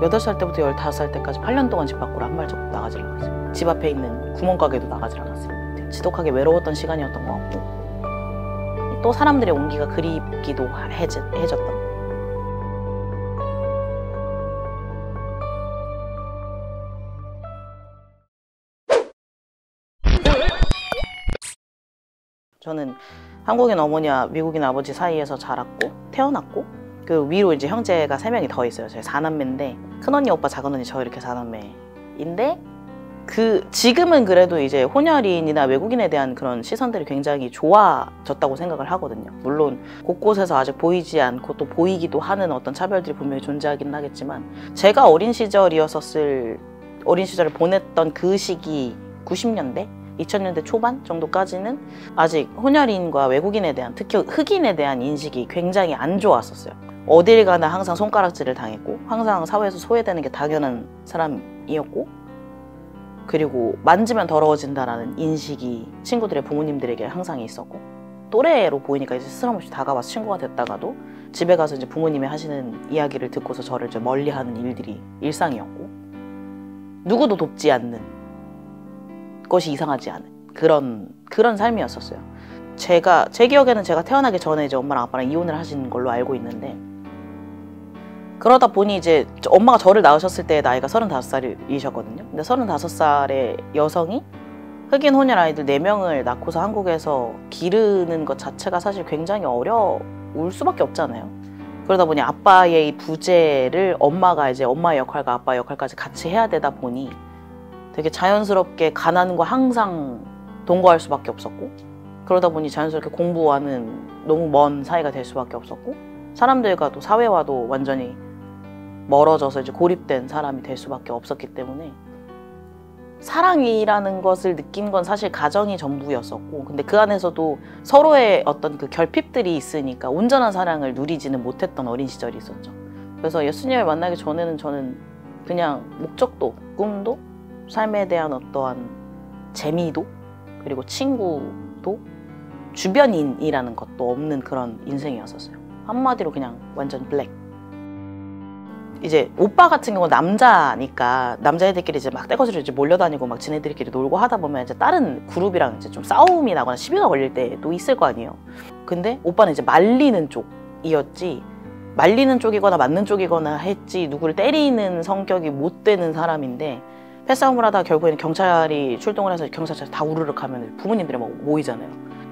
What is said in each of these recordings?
8살 때부터 15살 때까지 8년 동안 집 밖으로 한 발자국 나가질 않았어요. 집 앞에 있는 구멍가게도 나가질 않았어요. 지독하게 외로웠던 시간이었던 것 같고, 또 사람들의 온기가 그립기도 해졌던. 저는 한국인 어머니와 미국인 아버지 사이에서 자랐고 태어났고, 그 위로 이제 형제가 3명이 더 있어요. 저희 4남매인데 큰언니, 오빠, 작은언니 저 이렇게 4남매인데, 지금은 그래도 이제 혼혈인이나 외국인에 대한 그런 시선들이 굉장히 좋아졌다고 생각을 하거든요. 물론 곳곳에서 아직 보이지 않고 또 보이기도 하는 어떤 차별들이 분명히 존재하긴 하겠지만, 제가 어린 시절을 보냈던 그 시기 90년대 2000년대 초반 정도까지는 아직 혼혈인과 외국인에 대한, 특히 흑인에 대한 인식이 굉장히 안 좋았었어요. 어딜 가나 항상 손가락질을 당했고, 항상 사회에서 소외되는 게 당연한 사람이었고, 그리고 만지면 더러워진다라는 인식이 친구들의 부모님들에게 항상 있었고, 또래로 보이니까 이제 스스럼없이 다가와서 친구가 됐다가도 집에 가서 이제 부모님이 하시는 이야기를 듣고서 저를 이제 멀리하는 일들이 일상이었고, 누구도 돕지 않는 것이 이상하지 않은 그런 삶이었었어요. 제 기억에는 제가 태어나기 전에 이제 엄마랑 아빠랑 이혼을 하신 걸로 알고 있는데, 그러다 보니 이제 엄마가 저를 낳으셨을 때 나이가 35살이셨거든요. 근데 35살의 여성이 흑인 혼혈 아이들 4명을 낳고서 한국에서 기르는 것 자체가 사실 굉장히 어려울 수밖에 없잖아요. 그러다 보니 아빠의 이 부재를 엄마가 이제 엄마의 역할과 아빠의 역할까지 같이 해야 되다 보니 되게 자연스럽게 가난과 항상 동거할 수밖에 없었고, 그러다 보니 자연스럽게 공부와는 너무 먼 사이가 될 수밖에 없었고, 사람들과도 사회와도 완전히 멀어져서 이제 고립된 사람이 될 수밖에 없었기 때문에, 사랑이라는 것을 느낀 건 사실 가정이 전부였었고, 근데 그 안에서도 서로의 어떤 그 결핍들이 있으니까 온전한 사랑을 누리지는 못했던 어린 시절이 있었죠. 그래서 예수님을 만나기 전에는 저는 그냥 목적도, 꿈도, 삶에 대한 어떠한 재미도, 그리고 친구도, 주변인이라는 것도 없는 그런 인생이었었어요. 한마디로 그냥 완전 블랙. 이제 오빠 같은 경우는 남자니까 남자애들끼리 이제 막 떼거지로 이제 몰려다니고 막 지네들끼리 놀고 하다 보면 이제 다른 그룹이랑 이제 좀 싸움이 나거나 시비가 걸릴 때도 있을 거 아니에요. 근데 오빠는 이제 말리는 쪽이었지, 말리는 쪽이거나 맞는 쪽이거나 했지, 누구를 때리는 성격이 못 되는 사람인데, 패싸움을 하다가 결국에는 경찰이 출동을 해서 경찰차 다 우르륵 하면 부모님들이 막 모이잖아요.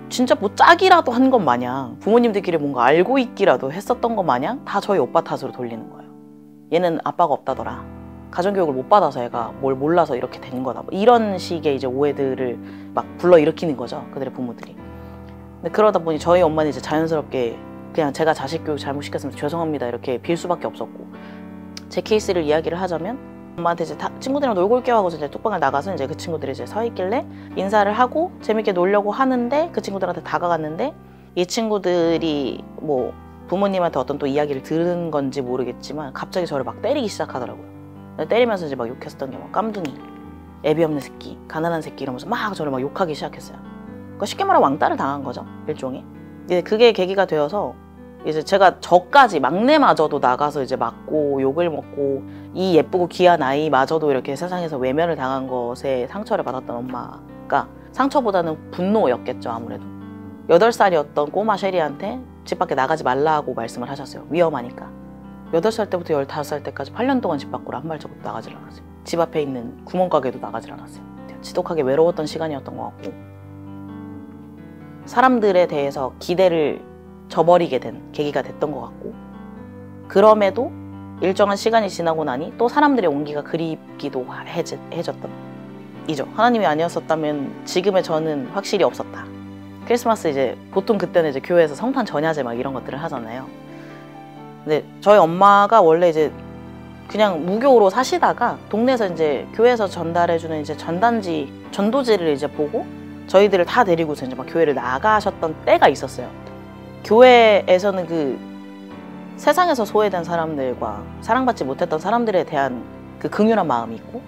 진짜 뭐 짝이라도 한 것 마냥, 부모님들끼리 뭔가 알고 있기라도 했었던 것 마냥 다 저희 오빠 탓으로 돌리는 거예요. 얘는 아빠가 없다더라, 가정교육을 못 받아서 애가 뭘 몰라서 이렇게 된 거다, 뭐 이런 식의 이제 오해들을 막 불러일으키는 거죠, 그들의 부모들이. 근데 그러다 보니 저희 엄마는 이제 자연스럽게 그냥 제가 자식 교육 잘못 시켰으면 죄송합니다 이렇게 빌 수밖에 없었고, 제 케이스를 이야기를 하자면, 엄마한테 이제 친구들이랑 놀고 올게요 하고서 이제 톡방을 나가서 이제 그 친구들이 이제 서 있길래 인사를 하고 재밌게 놀려고 하는데, 그 친구들한테 다가갔는데, 이 친구들이 뭐 부모님한테 어떤 또 이야기를 들은 건지 모르겠지만 갑자기 저를 막 때리기 시작하더라고요. 때리면서 이제 막 욕했었던 게 막 깜둥이, 애비 없는 새끼, 가난한 새끼 이러면서 막 저를 막 욕하기 시작했어요. 그러니까 쉽게 말하면 왕따를 당한 거죠, 일종의. 이제 그게 계기가 되어서 이제 저까지 막내마저도 나가서 이제 맞고 욕을 먹고, 이 예쁘고 귀한 아이마저도 이렇게 세상에서 외면을 당한 것에 상처를 받았던 엄마가 상처보다는 분노였겠죠, 아무래도. 8살이었던 꼬마 셰리한테 집 밖에 나가지 말라고 말씀을 하셨어요. 위험하니까. 8살 때부터 15살 때까지 8년 동안 집 밖으로 한 발자국 나가질 않았어요. 집 앞에 있는 구멍가게도 나가질 않았어요. 지독하게 외로웠던 시간이었던 것 같고, 사람들에 대해서 기대를 저버리게 된 계기가 됐던 것 같고, 그럼에도 일정한 시간이 지나고 나니 또 사람들의 온기가 그립기도 해졌던 이죠. 하나님이 아니었었다면 지금의 저는 확실히 없었다. 크리스마스 이제 보통 그때는 이제 교회에서 성탄 전야제 막 이런 것들을 하잖아요. 근데 저희 엄마가 원래 이제 그냥 무교로 사시다가 동네에서 이제 교회에서 전달해주는 이제 전도지를 이제 보고 저희들을 다 데리고서 이제 막 교회를 나가셨던 때가 있었어요. 교회에서는 그 세상에서 소외된 사람들과 사랑받지 못했던 사람들에 대한 그 긍휼한 마음이 있고,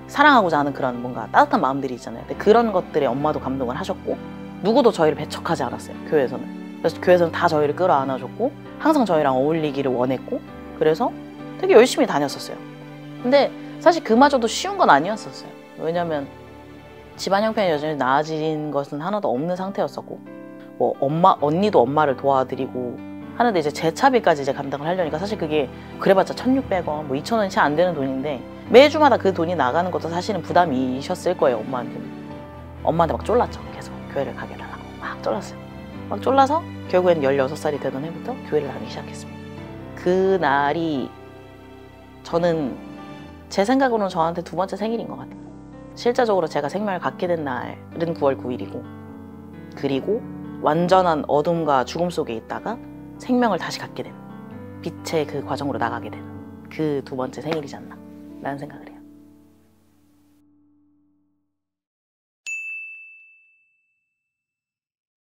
사랑하고자 하는 그런 뭔가 따뜻한 마음들이 있잖아요. 근데 그런 것들에 엄마도 감동을 하셨고, 누구도 저희를 배척하지 않았어요, 교회에서는. 그래서 교회에서는 다 저희를 끌어안아줬고, 항상 저희랑 어울리기를 원했고, 그래서 되게 열심히 다녔었어요. 근데 사실 그마저도 쉬운 건 아니었었어요. 왜냐면 집안 형편이 여전히 나아진 것은 하나도 없는 상태였었고, 뭐 언니도 엄마를 도와드리고 하는데 이제 제 차비까지 이제 감당을 하려니까 사실 그게 그래봤자 1,600원, 뭐 2,000원이 채 안 되는 돈인데 매주마다 그 돈이 나가는 것도 사실은 부담이셨을 거예요, 엄마한테는. 엄마한테 막 쫄랐죠. 계속 교회를 가게 해달라고 막 쫄랐어요. 막 쫄라서 결국엔 16살이 되던 해부터 교회를 다니기 시작했습니다. 그날이 저는 제 생각으로는 저한테 두 번째 생일인 것 같아요. 실제적으로 제가 생명을 갖게 된 날은 9월 9일이고 그리고 완전한 어둠과 죽음 속에 있다가 생명을 다시 갖게 된 빛의 그 과정으로 나가게 된 그 두 번째 생일이지 않나 라는 생각을 해요.